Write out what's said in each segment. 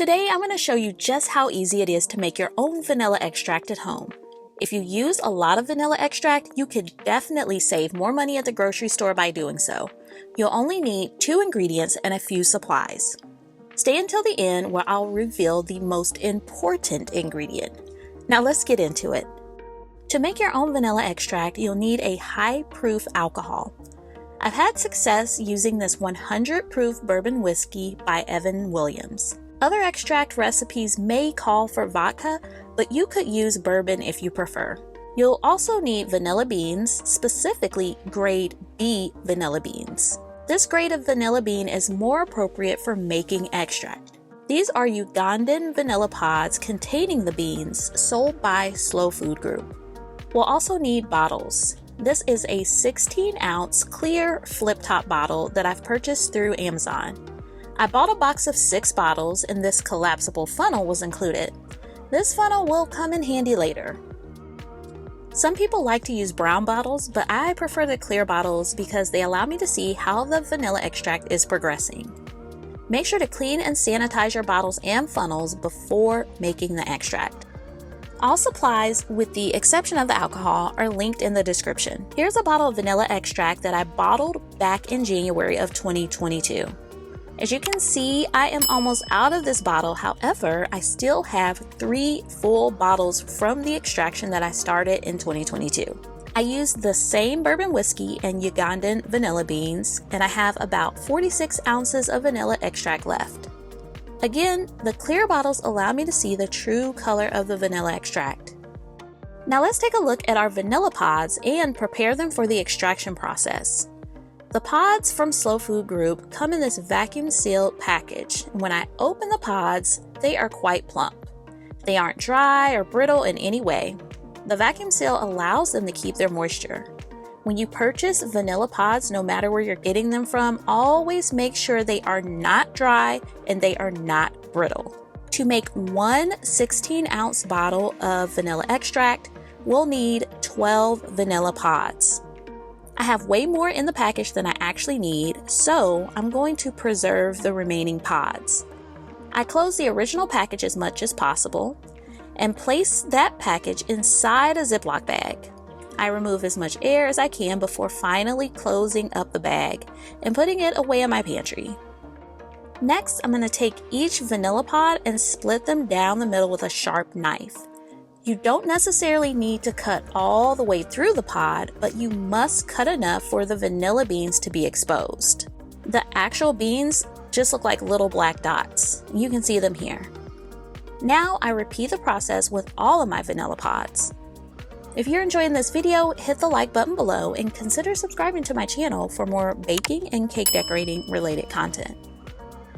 Today I'm going to show you just how easy it is to make your own vanilla extract at home. If you use a lot of vanilla extract, you could definitely save more money at the grocery store by doing so. You'll only need 2 ingredients and a few supplies. Stay until the end where I'll reveal the most important ingredient. Now let's get into it. To make your own vanilla extract, you'll need a high-proof alcohol. I've had success using this 100 proof bourbon whiskey by Evan Williams. Other extract recipes may call for vodka, but you could use bourbon if you prefer. You'll also need vanilla beans, specifically grade B vanilla beans. This grade of vanilla bean is more appropriate for making extract. These are Ugandan vanilla pods containing the beans sold by Slow Food Group. We'll also need bottles. This is a 16-ounce clear flip-top bottle that I've purchased through Amazon. I bought a box of 6 bottles and this collapsible funnel was included. This funnel will come in handy later. Some people like to use brown bottles, but I prefer the clear bottles because they allow me to see how the vanilla extract is progressing. Make sure to clean and sanitize your bottles and funnels before making the extract. All supplies, with the exception of the alcohol, are linked in the description. Here's a bottle of vanilla extract that I bottled back in January of 2022. As you can see, I am almost out of this bottle. However, I still have 3 full bottles from the extraction that I started in 2022. I used the same bourbon whiskey and Ugandan vanilla beans, and I have about 46 ounces of vanilla extract left. Again, the clear bottles allow me to see the true color of the vanilla extract. Now let's take a look at our vanilla pods and prepare them for the extraction process. The pods from Slow Food Group come in this vacuum sealed package. When I open the pods, they are quite plump. They aren't dry or brittle in any way. The vacuum seal allows them to keep their moisture. When you purchase vanilla pods, no matter where you're getting them from, always make sure they are not dry and they are not brittle. To make one 16-ounce bottle of vanilla extract, we'll need 12 vanilla pods. I have way more in the package than I actually need, so I'm going to preserve the remaining pods. I close the original package as much as possible and place that package inside a Ziploc bag. I remove as much air as I can before finally closing up the bag and putting it away in my pantry. Next, I'm going to take each vanilla pod and split them down the middle with a sharp knife. You don't necessarily need to cut all the way through the pod, but you must cut enough for the vanilla beans to be exposed. The actual beans just look like little black dots. You can see them here. Now I repeat the process with all of my vanilla pods. If you're enjoying this video, hit the like button below and consider subscribing to my channel for more baking and cake decorating related content.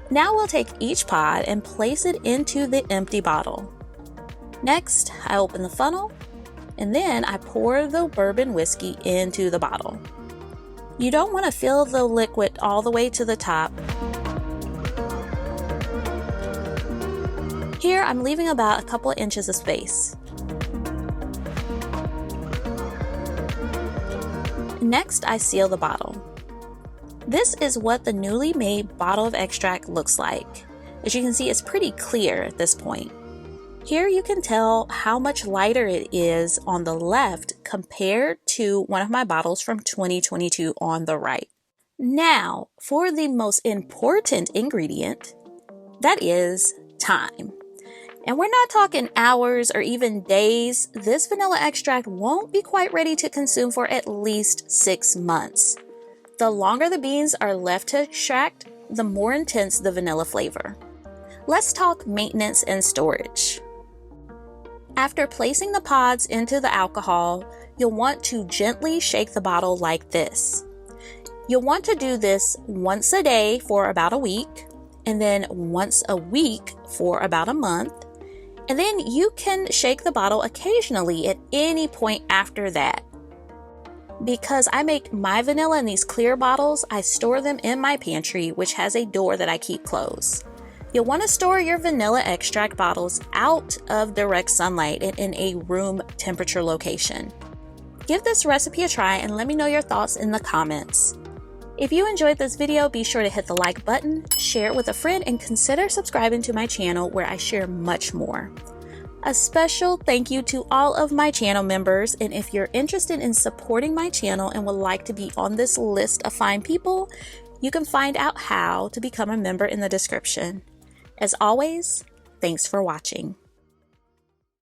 Now we'll take each pod and place it into the empty bottle. Next, I open the funnel, and then I pour the bourbon whiskey into the bottle. You don't want to fill the liquid all the way to the top. Here, I'm leaving about a couple of inches of space. Next, I seal the bottle. This is what the newly made bottle of extract looks like. As you can see, it's pretty clear at this point. Here you can tell how much lighter it is on the left compared to one of my bottles from 2022 on the right. Now, for the most important ingredient, that is time. And we're not talking hours or even days. This vanilla extract won't be quite ready to consume for at least 6 months. The longer the beans are left to extract, the more intense the vanilla flavor. Let's talk maintenance and storage. After placing the pods into the alcohol, you'll want to gently shake the bottle like this. You'll want to do this once a day for about a week, and then once a week for about a month, and then you can shake the bottle occasionally at any point after that. Because I make my vanilla in these clear bottles, I store them in my pantry, which has a door that I keep closed. You'll want to store your vanilla extract bottles out of direct sunlight and in a room temperature location. Give this recipe a try and let me know your thoughts in the comments. If you enjoyed this video, be sure to hit the like button, share it with a friend, and consider subscribing to my channel where I share much more. A special thank you to all of my channel members, and if you're interested in supporting my channel and would like to be on this list of fine people, you can find out how to become a member in the description. As always, thanks for watching.